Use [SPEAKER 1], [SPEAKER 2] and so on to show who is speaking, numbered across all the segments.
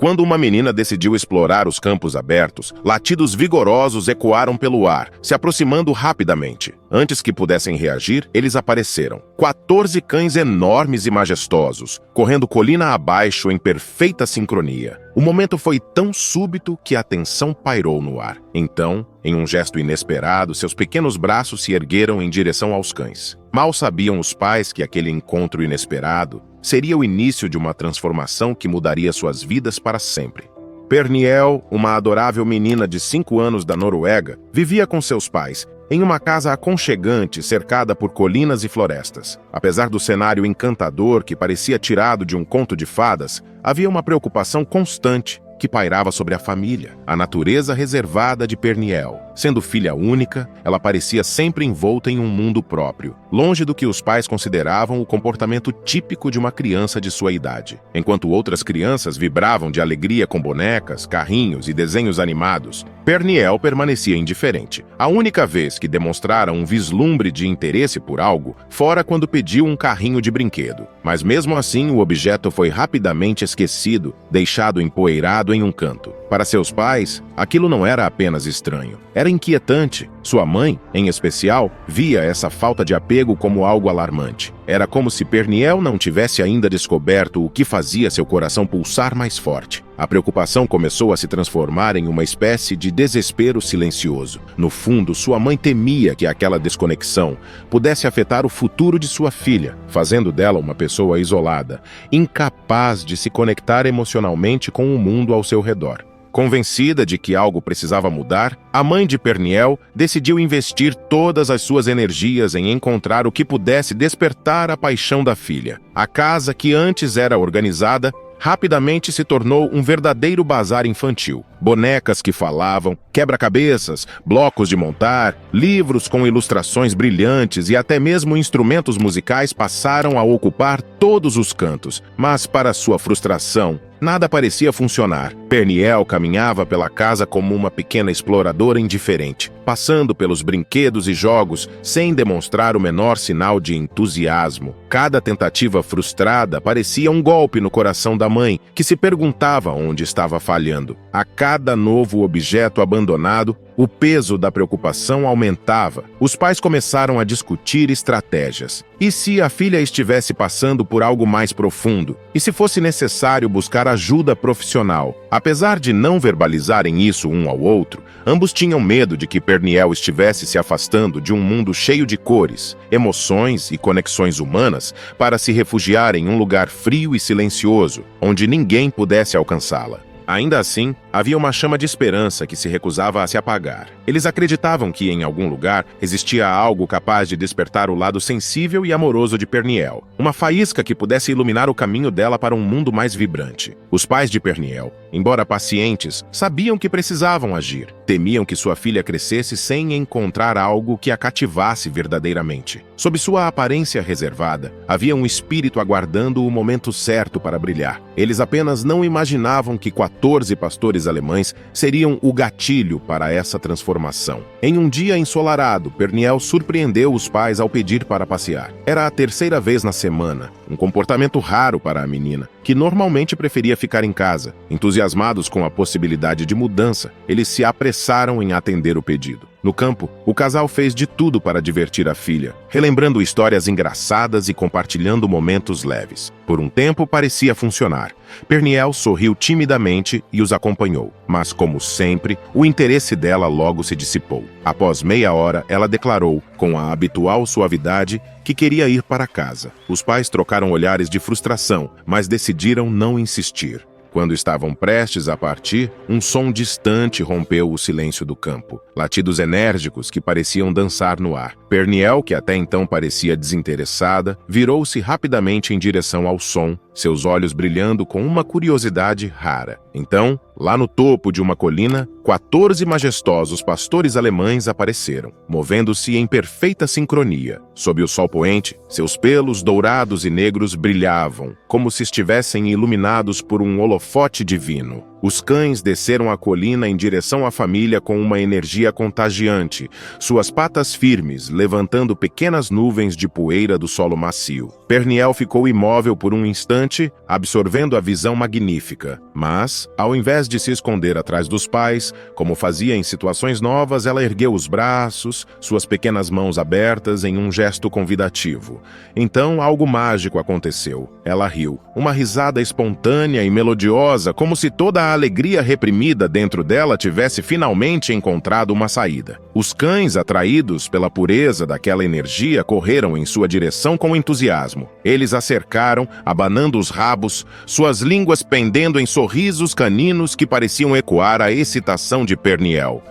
[SPEAKER 1] Quando uma menina decidiu explorar os campos abertos, latidos vigorosos ecoaram pelo ar, se aproximando rapidamente. Antes que pudessem reagir, eles apareceram. 14 cães enormes e majestosos, correndo colina abaixo em perfeita sincronia. O momento foi tão súbito que a tensão pairou no ar. Então, em um gesto inesperado, seus pequenos braços se ergueram em direção aos cães. Mal sabiam os pais que aquele encontro inesperado seria o início de uma transformação que mudaria suas vidas para sempre. Perniel, uma adorável menina de 5 anos da Noruega, vivia com seus pais em uma casa aconchegante cercada por colinas e florestas. Apesar do cenário encantador que parecia tirado de um conto de fadas, havia uma preocupação constante que pairava sobre a família, a natureza reservada de Perniel. Sendo filha única, ela parecia sempre envolta em um mundo próprio, longe do que os pais consideravam o comportamento típico de uma criança de sua idade. Enquanto outras crianças vibravam de alegria com bonecas, carrinhos e desenhos animados, Perniel permanecia indiferente. A única vez que demonstrara um vislumbre de interesse por algo fora quando pediu um carrinho de brinquedo. Mas mesmo assim, o objeto foi rapidamente esquecido, deixado empoeirado em um canto. Para seus pais, aquilo não era apenas estranho, era inquietante. Sua mãe, em especial, via essa falta de apego como algo alarmante. Era como se Perniel não tivesse ainda descoberto o que fazia seu coração pulsar mais forte. A preocupação começou a se transformar em uma espécie de desespero silencioso. No fundo, sua mãe temia que aquela desconexão pudesse afetar o futuro de sua filha, fazendo dela uma pessoa isolada, incapaz de se conectar emocionalmente com o mundo ao seu redor. Convencida de que algo precisava mudar, a mãe de Perniel decidiu investir todas as suas energias em encontrar o que pudesse despertar a paixão da filha. A casa, que antes era organizada, rapidamente se tornou um verdadeiro bazar infantil. Bonecas que falavam, quebra-cabeças, blocos de montar, livros com ilustrações brilhantes e até mesmo instrumentos musicais passaram a ocupar todos os cantos. Mas, para sua frustração, nada parecia funcionar. Perniel caminhava pela casa como uma pequena exploradora indiferente, passando pelos brinquedos e jogos sem demonstrar o menor sinal de entusiasmo. Cada tentativa frustrada parecia um golpe no coração da mãe, que se perguntava onde estava falhando. A cada novo objeto abandonado, o peso da preocupação aumentava. Os pais começaram a discutir estratégias. E se a filha estivesse passando por algo mais profundo? E se fosse necessário buscar ajuda profissional? Apesar de não verbalizarem isso um ao outro, ambos tinham medo de que Perniel estivesse se afastando de um mundo cheio de cores, emoções e conexões humanas para se refugiar em um lugar frio e silencioso, onde ninguém pudesse alcançá-la. Ainda assim, havia uma chama de esperança que se recusava a se apagar. Eles acreditavam que, em algum lugar, existia algo capaz de despertar o lado sensível e amoroso de Perniel, uma faísca que pudesse iluminar o caminho dela para um mundo mais vibrante. Os pais de Perniel, embora pacientes, sabiam que precisavam agir. Temiam que sua filha crescesse sem encontrar algo que a cativasse verdadeiramente. Sob sua aparência reservada, havia um espírito aguardando o momento certo para brilhar. Eles apenas não imaginavam que 14 pastores alemães seriam o gatilho para essa transformação. Em um dia ensolarado, Perniel surpreendeu os pais ao pedir para passear. Era a terceira vez na semana, um comportamento raro para a menina, que normalmente preferia ficar em casa. Entusiasmados com a possibilidade de mudança, eles se apressaram em atender o pedido. No campo, o casal fez de tudo para divertir a filha, relembrando histórias engraçadas e compartilhando momentos leves. Por um tempo, parecia funcionar. Perniel sorriu timidamente e os acompanhou, mas, como sempre, o interesse dela logo se dissipou. Após meia hora, ela declarou, com a habitual suavidade, que queria ir para casa. Os pais trocaram olhares de frustração, mas decidiram não insistir. Quando estavam prestes a partir, um som distante rompeu o silêncio do campo. Latidos enérgicos que pareciam dançar no ar. Perniel, que até então parecia desinteressada, virou-se rapidamente em direção ao som, seus olhos brilhando com uma curiosidade rara. Então, lá no topo de uma colina, 14 majestosos pastores alemães apareceram, movendo-se em perfeita sincronia. Sob o sol poente, seus pelos dourados e negros brilhavam, como se estivessem iluminados por um holofote divino. Os cães desceram a colina em direção à família com uma energia contagiante, suas patas firmes, levantando pequenas nuvens de poeira do solo macio. Perniel ficou imóvel por um instante, absorvendo a visão magnífica. Mas, ao invés de se esconder atrás dos pais, como fazia em situações novas, ela ergueu os braços, suas pequenas mãos abertas em um gesto convidativo. Então, algo mágico aconteceu. Ela riu. Uma risada espontânea e melodiosa, como se toda a alegria reprimida dentro dela tivesse finalmente encontrado uma saída. Os cães, atraídos pela pureza daquela energia, correram em sua direção com entusiasmo. Eles a cercaram, abanando os rabos, suas línguas pendendo em sorrisos caninos que pareciam ecoar a excitação de Perniel.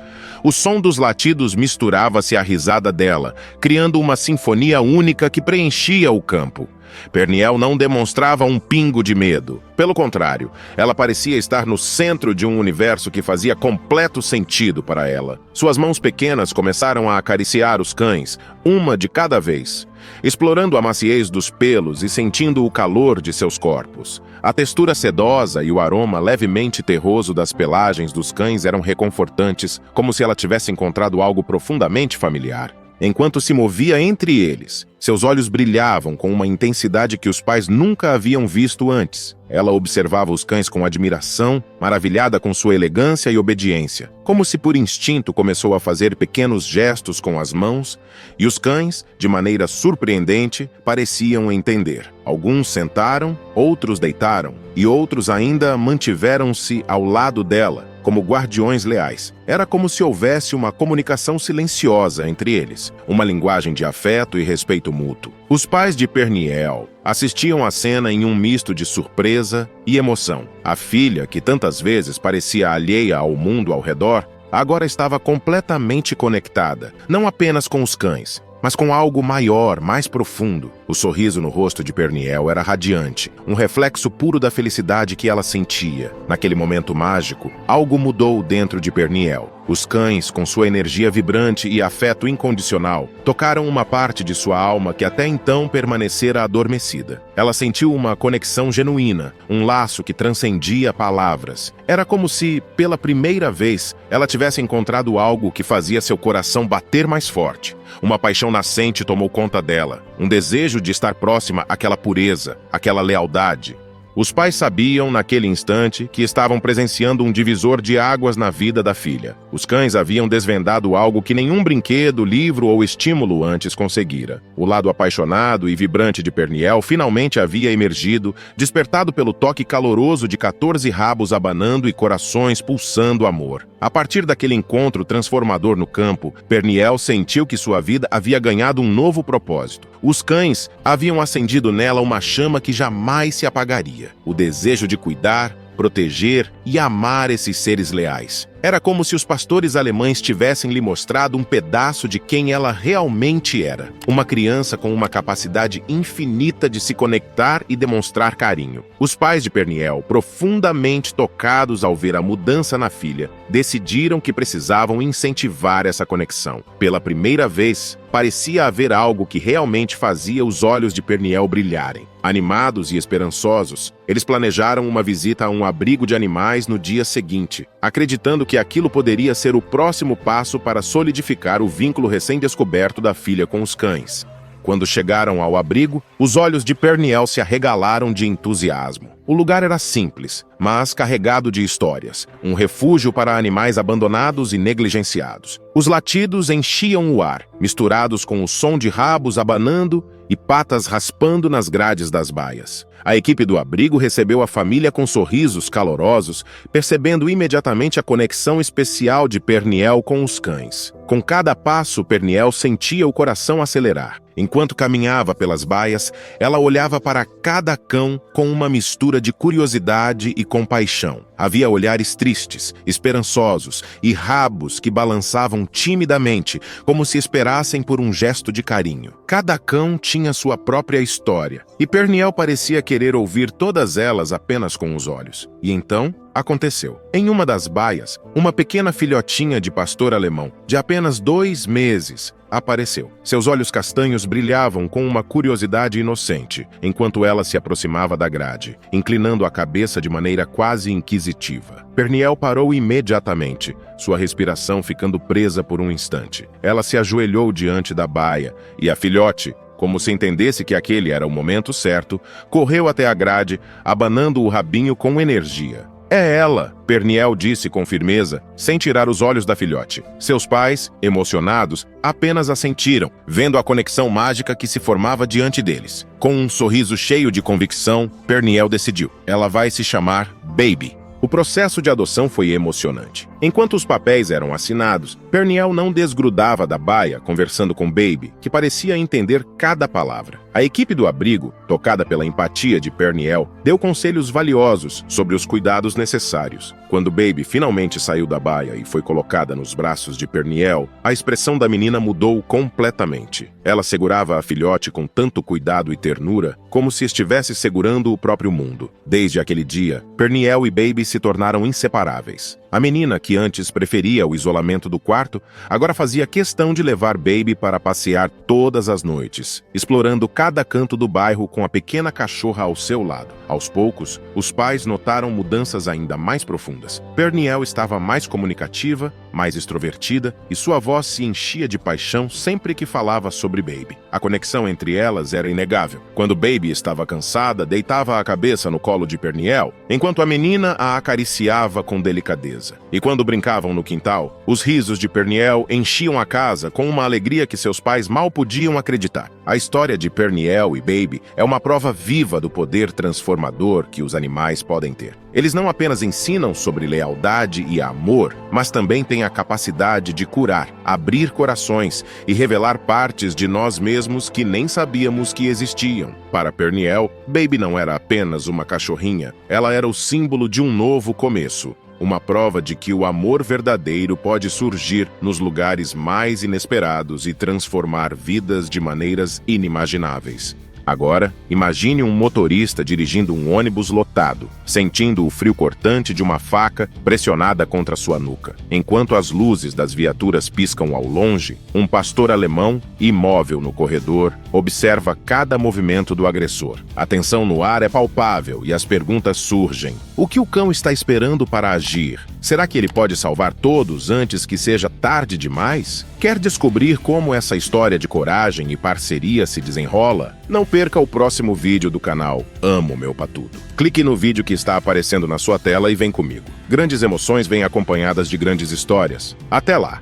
[SPEAKER 1] O som dos latidos misturava-se à risada dela, criando uma sinfonia única que preenchia o campo. Perniel não demonstrava um pingo de medo. Pelo contrário, ela parecia estar no centro de um universo que fazia completo sentido para ela. Suas mãos pequenas começaram a acariciar os cães, uma de cada vez, explorando a maciez dos pelos e sentindo o calor de seus corpos. A textura sedosa e o aroma levemente terroso das pelagens dos cães eram reconfortantes, como se ela tivesse encontrado algo profundamente familiar. Enquanto se movia entre eles, seus olhos brilhavam com uma intensidade que os pais nunca haviam visto antes. Ela observava os cães com admiração, maravilhada com sua elegância e obediência. Como se por instinto começou a fazer pequenos gestos com as mãos, e os cães, de maneira surpreendente, pareciam entender. Alguns sentaram, outros deitaram, e outros ainda mantiveram-se ao lado dela, como guardiões leais. Era como se houvesse uma comunicação silenciosa entre eles, uma linguagem de afeto e respeito mútuo. Os pais de Perniel assistiam à cena em um misto de surpresa e emoção. A filha, que tantas vezes parecia alheia ao mundo ao redor, agora estava completamente conectada, não apenas com os cães, mas com algo maior, mais profundo. O sorriso no rosto de Perniel era radiante, um reflexo puro da felicidade que ela sentia. Naquele momento mágico, algo mudou dentro de Perniel. Os cães, com sua energia vibrante e afeto incondicional, tocaram uma parte de sua alma que até então permanecera adormecida. Ela sentiu uma conexão genuína, um laço que transcendia palavras. Era como se, pela primeira vez, ela tivesse encontrado algo que fazia seu coração bater mais forte. Uma paixão nascente tomou conta dela, um desejo de estar próxima àquela pureza, àquela lealdade. Os pais sabiam, naquele instante, que estavam presenciando um divisor de águas na vida da filha. Os cães haviam desvendado algo que nenhum brinquedo, livro ou estímulo antes conseguira. O lado apaixonado e vibrante de Perniel finalmente havia emergido, despertado pelo toque caloroso de 14 rabos abanando e corações pulsando amor. A partir daquele encontro transformador no campo, Perniel sentiu que sua vida havia ganhado um novo propósito. Os cães haviam acendido nela uma chama que jamais se apagaria. O desejo de cuidar, proteger e amar esses seres leais. Era como se os pastores alemães tivessem lhe mostrado um pedaço de quem ela realmente era. Uma criança com uma capacidade infinita de se conectar e demonstrar carinho. Os pais de Perniel, profundamente tocados ao ver a mudança na filha, decidiram que precisavam incentivar essa conexão. Pela primeira vez, parecia haver algo que realmente fazia os olhos de Perniel brilharem. Animados e esperançosos, eles planejaram uma visita a um abrigo de animais no dia seguinte, acreditando que aquilo poderia ser o próximo passo para solidificar o vínculo recém-descoberto da filha com os cães. Quando chegaram ao abrigo, os olhos de Perniel se arregalaram de entusiasmo. O lugar era simples, mas carregado de histórias. Um refúgio para animais abandonados e negligenciados. Os latidos enchiam o ar, misturados com o som de rabos abanando e patas raspando nas grades das baias. A equipe do abrigo recebeu a família com sorrisos calorosos, percebendo imediatamente a conexão especial de Perniel com os cães. Com cada passo, Perniel sentia o coração acelerar. Enquanto caminhava pelas baias, ela olhava para cada cão com uma mistura de curiosidade e compaixão. Havia olhares tristes, esperançosos e rabos que balançavam timidamente, como se esperassem por um gesto de carinho. Cada cão tinha sua própria história, e Perniel parecia querer ouvir todas elas apenas com os olhos. E então, Aconteceu. Em uma das baias, uma pequena filhotinha de pastor alemão, de apenas 2 meses, apareceu. Seus olhos castanhos brilhavam com uma curiosidade inocente, enquanto ela se aproximava da grade, inclinando a cabeça de maneira quase inquisitiva. Perniel parou imediatamente, sua respiração ficando presa por um instante. Ela se ajoelhou diante da baia, e a filhote, como se entendesse que aquele era o momento certo, correu até a grade, abanando o rabinho com energia. "É ela", Perniel disse com firmeza, sem tirar os olhos da filhote. Seus pais, emocionados, apenas assentiram, vendo a conexão mágica que se formava diante deles. Com um sorriso cheio de convicção, Perniel decidiu: ela vai se chamar Baby. O processo de adoção foi emocionante. Enquanto os papéis eram assinados, Perniel não desgrudava da baia, conversando com Baby, que parecia entender cada palavra. A equipe do abrigo, tocada pela empatia de Perniel, deu conselhos valiosos sobre os cuidados necessários. Quando Baby finalmente saiu da baia e foi colocada nos braços de Perniel, a expressão da menina mudou completamente. Ela segurava a filhote com tanto cuidado e ternura, como se estivesse segurando o próprio mundo. Desde aquele dia, Perniel e Baby se tornaram inseparáveis. A menina, que antes preferia o isolamento do quarto, agora fazia questão de levar Baby para passear todas as noites, explorando cada canto do bairro com a pequena cachorra ao seu lado. Aos poucos, os pais notaram mudanças ainda mais profundas. Perniel estava mais comunicativa, mais extrovertida, e sua voz se enchia de paixão sempre que falava sobre Baby. A conexão entre elas era inegável. Quando Baby estava cansada, deitava a cabeça no colo de Perniel, enquanto a menina a acariciava com delicadeza. E quando brincavam no quintal, os risos de Perniel enchiam a casa com uma alegria que seus pais mal podiam acreditar. A história de Perniel e Baby é uma prova viva do poder transformador que os animais podem ter. Eles não apenas ensinam sobre lealdade e amor, mas também têm a capacidade de curar, abrir corações e revelar partes de nós mesmos que nem sabíamos que existiam. Para Perniel, Baby não era apenas uma cachorrinha, ela era o símbolo de um novo começo. Uma prova de que o amor verdadeiro pode surgir nos lugares mais inesperados e transformar vidas de maneiras inimagináveis. Agora, imagine um motorista dirigindo um ônibus lotado, sentindo o frio cortante de uma faca pressionada contra sua nuca. Enquanto as luzes das viaturas piscam ao longe, um pastor alemão, imóvel no corredor, observa cada movimento do agressor. A tensão no ar é palpável e as perguntas surgem. O que o cão está esperando para agir? Será que ele pode salvar todos antes que seja tarde demais? Quer descobrir como essa história de coragem e parceria se desenrola? Não perca o próximo vídeo do canal Amo Meu Patudo. Clique no vídeo que está aparecendo na sua tela e vem comigo. Grandes emoções vêm acompanhadas de grandes histórias. Até lá!